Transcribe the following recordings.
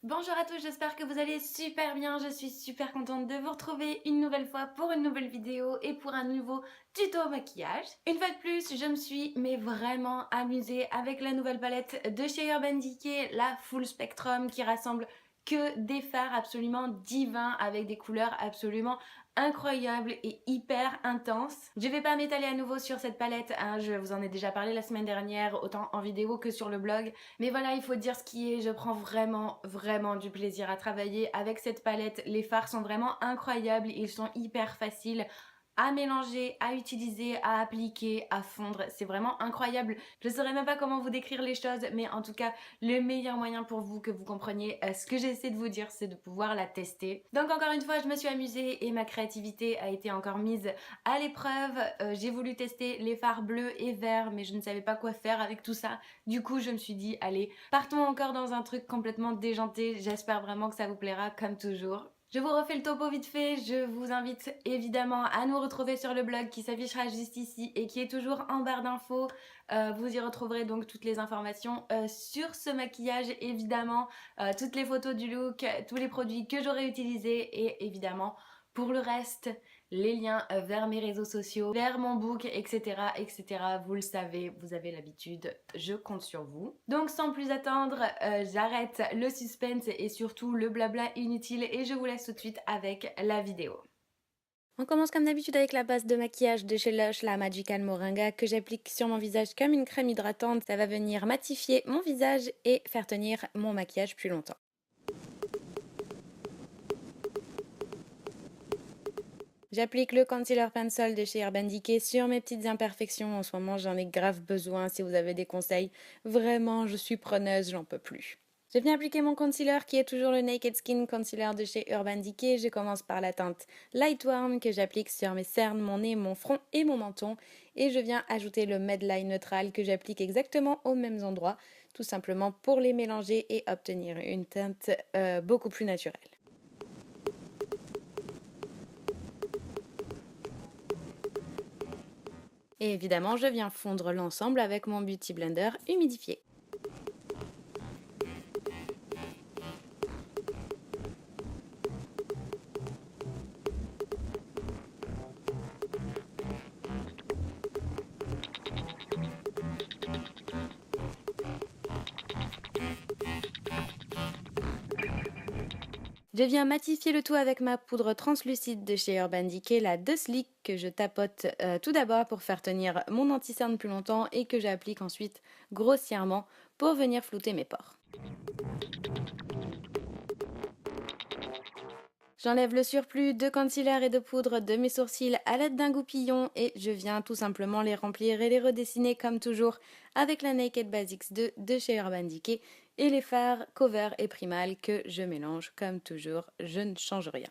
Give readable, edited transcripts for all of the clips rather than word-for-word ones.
Bonjour à tous, j'espère que vous allez super bien, je suis super contente de vous retrouver une nouvelle fois pour une nouvelle vidéo et pour un nouveau tuto maquillage. Une fois de plus, je me suis vraiment amusée avec la nouvelle palette de chez Urban Decay, la Full Spectrum qui rassemble que des fards absolument divins avec des couleurs absolument incroyables et hyper intenses. Je vais pas m'étaler à nouveau sur cette palette, hein, je vous en ai déjà parlé la semaine dernière, autant en vidéo que sur le blog. Mais voilà, il faut dire ce qui est, je prends vraiment du plaisir à travailler avec cette palette. Les fards sont vraiment incroyables, ils sont hyper faciles à mélanger, à utiliser, à appliquer, à fondre. C'est vraiment incroyable. Je ne saurais même pas comment vous décrire les choses, mais en tout cas, le meilleur moyen pour vous que vous compreniez ce que j'essaie de vous dire, c'est de pouvoir la tester. Donc encore une fois, je me suis amusée et ma créativité a été encore mise à l'épreuve. J'ai voulu tester les fards bleus et verts, mais je ne savais pas quoi faire avec tout ça. Du coup, je me suis dit, allez, partons encore dans un truc complètement déjanté. J'espère vraiment que ça vous plaira comme toujours. Je vous refais le topo vite fait, je vous invite évidemment à nous retrouver sur le blog qui s'affichera juste ici et qui est toujours en barre d'infos. Vous y retrouverez donc toutes les informations sur ce maquillage évidemment, toutes les photos du look, tous les produits que j'aurai utilisés et évidemment pour le reste, les liens vers mes réseaux sociaux, vers mon book, etc. Vous le savez, vous avez l'habitude, je compte sur vous. Donc sans plus attendre, j'arrête le suspense et surtout le blabla inutile et je vous laisse tout de suite avec la vidéo. On commence comme d'habitude avec la base de maquillage de chez Lush, la Magical Moringa, que j'applique sur mon visage comme une crème hydratante. Ça va venir matifier mon visage et faire tenir mon maquillage plus longtemps. J'applique le Concealer Pencil de chez Urban Decay sur mes petites imperfections. En ce moment, j'en ai grave besoin. Si vous avez des conseils, vraiment, je suis preneuse, j'en peux plus. Je viens appliquer mon concealer qui est toujours le Naked Skin Concealer de chez Urban Decay. Je commence par la teinte Light Warm que j'applique sur mes cernes, mon nez, mon front et mon menton. Et je viens ajouter le Medline Neutral que j'applique exactement aux mêmes endroits, tout simplement pour les mélanger et obtenir une teinte beaucoup plus naturelle. Et évidemment, je viens fondre l'ensemble avec mon Beauty Blender humidifié. Je viens matifier le tout avec ma poudre translucide de chez Urban Decay, la The Sleek, que je tapote tout d'abord pour faire tenir mon anti-cerne plus longtemps et que j'applique ensuite grossièrement pour venir flouter mes pores. J'enlève le surplus de concealer et de poudre de mes sourcils à l'aide d'un goupillon et je viens tout simplement les remplir et les redessiner comme toujours avec la Naked Basics 2 de chez Urban Decay et les fards Cover et Primal que je mélange comme toujours, je ne change rien.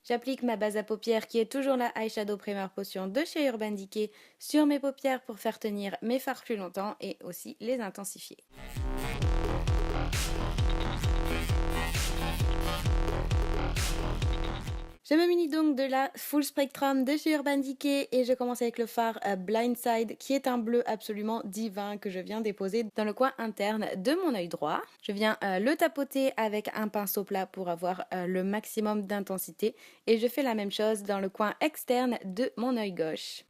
J'applique ma base à paupières qui est toujours la Eyeshadow Primer Potion de chez Urban Decay sur mes paupières pour faire tenir mes fards plus longtemps et aussi les intensifier. Je me munis donc de la Full Spectrum de chez Urban Decay et je commence avec le fard Blindside qui est un bleu absolument divin que je viens déposer dans le coin interne de mon œil droit. Je viens le tapoter avec un pinceau plat pour avoir le maximum d'intensité et je fais la même chose dans le coin externe de mon œil gauche.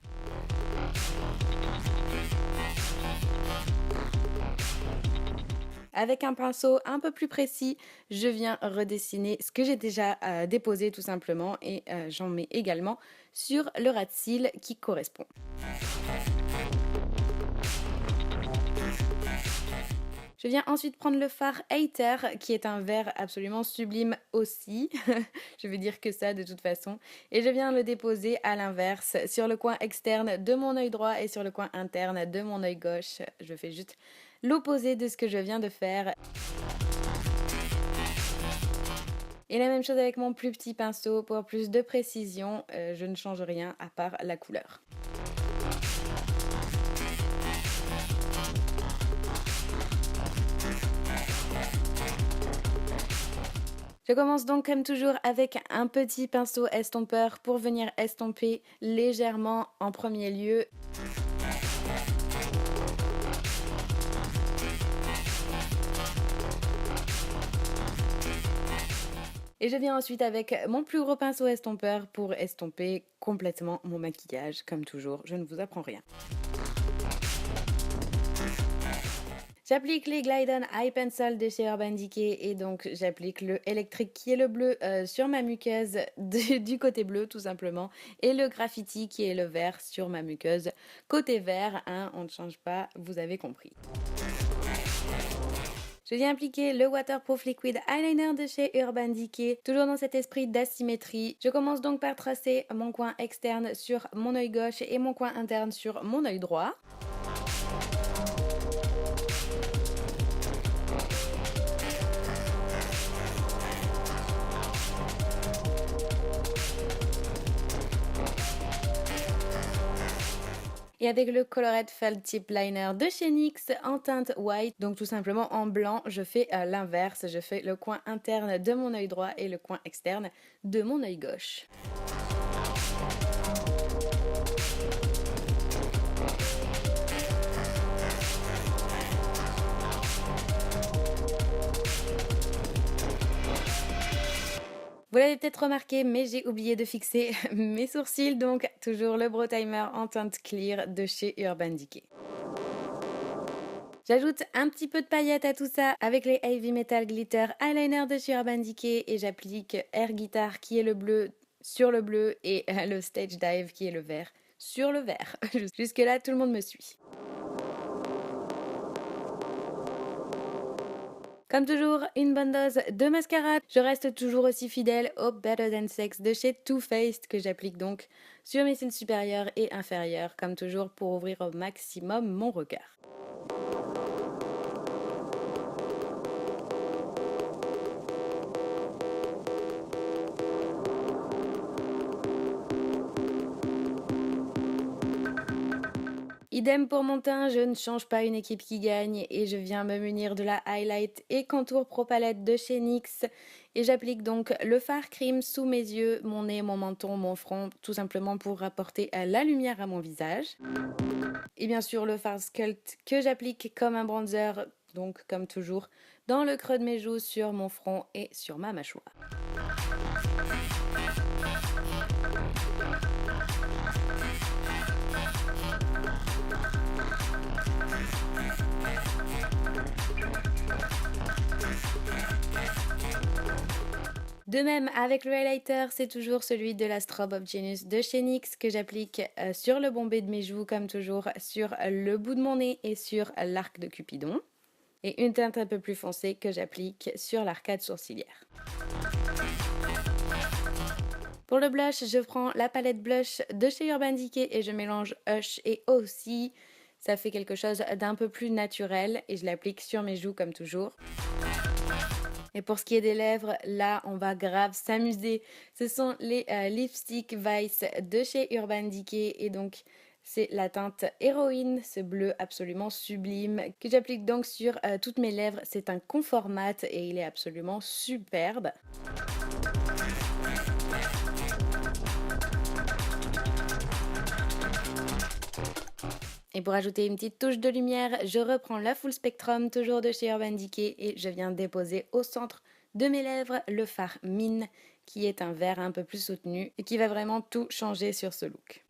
Avec un pinceau un peu plus précis, je viens redessiner ce que j'ai déjà déposé tout simplement et j'en mets également sur le ras de cils qui correspond. Je viens ensuite prendre le fard Hater qui est un vert absolument sublime aussi, je vais dire que ça de toute façon, et je viens le déposer à l'inverse sur le coin externe de mon œil droit et sur le coin interne de mon œil gauche. Je fais juste l'opposé de ce que je viens de faire. Et la même chose avec mon plus petit pinceau pour plus de précision, je ne change rien à part la couleur. Je commence donc comme toujours avec un petit pinceau estompeur pour venir estomper légèrement en premier lieu. Et je viens ensuite avec mon plus gros pinceau estompeur pour estomper complètement mon maquillage. Comme toujours, je ne vous apprends rien. J'applique les Glide On Eye Pencil de chez Urban Decay et donc j'applique le électrique qui est le bleu sur ma muqueuse du côté bleu tout simplement et le graffiti qui est le vert sur ma muqueuse côté vert, hein, on ne change pas, vous avez compris. Je viens appliquer le Waterproof Liquid Eyeliner de chez Urban Decay, toujours dans cet esprit d'asymétrie. Je commence donc par tracer mon coin externe sur mon œil gauche et mon coin interne sur mon œil droit. Et avec le Colored Felt Tip Liner de chez NYX en teinte white, donc tout simplement en blanc, je fais l'inverse. Je fais le coin interne de mon œil droit et le coin externe de mon œil gauche. Vous l'avez peut-être remarqué, mais j'ai oublié de fixer mes sourcils, donc toujours le Brow Timer en teinte clear de chez Urban Decay. J'ajoute un petit peu de paillettes à tout ça avec les Heavy Metal Glitter Eyeliner de chez Urban Decay et j'applique Air Guitar qui est le bleu sur le bleu et le Stage Dive qui est le vert sur le vert. Jusque là, tout le monde me suit. Comme toujours, une bonne dose de mascara. Je reste toujours aussi fidèle au Better Than Sex de chez Too Faced que j'applique donc sur mes cils supérieurs et inférieurs, comme toujours pour ouvrir au maximum mon regard. Idem pour mon teint, je ne change pas une équipe qui gagne et je viens me munir de la Highlight et Contour Pro Palette de chez NYX et j'applique donc le fard cream sous mes yeux, mon nez, mon menton, mon front, tout simplement pour apporter la lumière à mon visage. Et bien sûr le fard sculpt que j'applique comme un bronzer, donc comme toujours, dans le creux de mes joues, sur mon front et sur ma mâchoire. De même, avec le highlighter, c'est toujours celui de la Strobe of Genius de chez NYX que j'applique sur le bombé de mes joues, comme toujours, sur le bout de mon nez et sur l'arc de Cupidon. Et une teinte un peu plus foncée que j'applique sur l'arcade sourcilière. Pour le blush, je prends la palette blush de chez Urban Decay et je mélange Hush et aussi. Ça fait quelque chose d'un peu plus naturel et je l'applique sur mes joues comme toujours. Et pour ce qui est des lèvres, là, on va grave s'amuser. Ce sont les Lipstick Vice de chez Urban Decay. Et donc, c'est la teinte Héroïne, ce bleu absolument sublime, que j'applique donc sur toutes mes lèvres. C'est un confort mat et il est absolument superbe. Et pour ajouter une petite touche de lumière, je reprends la Full Spectrum, toujours de chez Urban Decay, et je viens déposer au centre de mes lèvres le fard Mine, qui est un vert un peu plus soutenu et qui va vraiment tout changer sur ce look.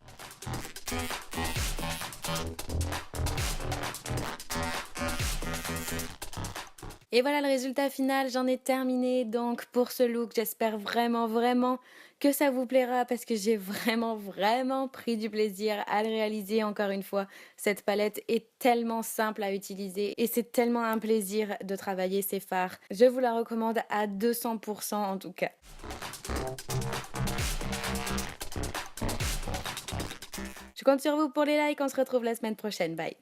Et voilà le résultat final, j'en ai terminé donc pour ce look. J'espère vraiment que ça vous plaira parce que j'ai vraiment pris du plaisir à le réaliser. Encore une fois, cette palette est tellement simple à utiliser et c'est tellement un plaisir de travailler ces fards. Je vous la recommande à 200% en tout cas. Je compte sur vous pour les likes, on se retrouve la semaine prochaine, bye.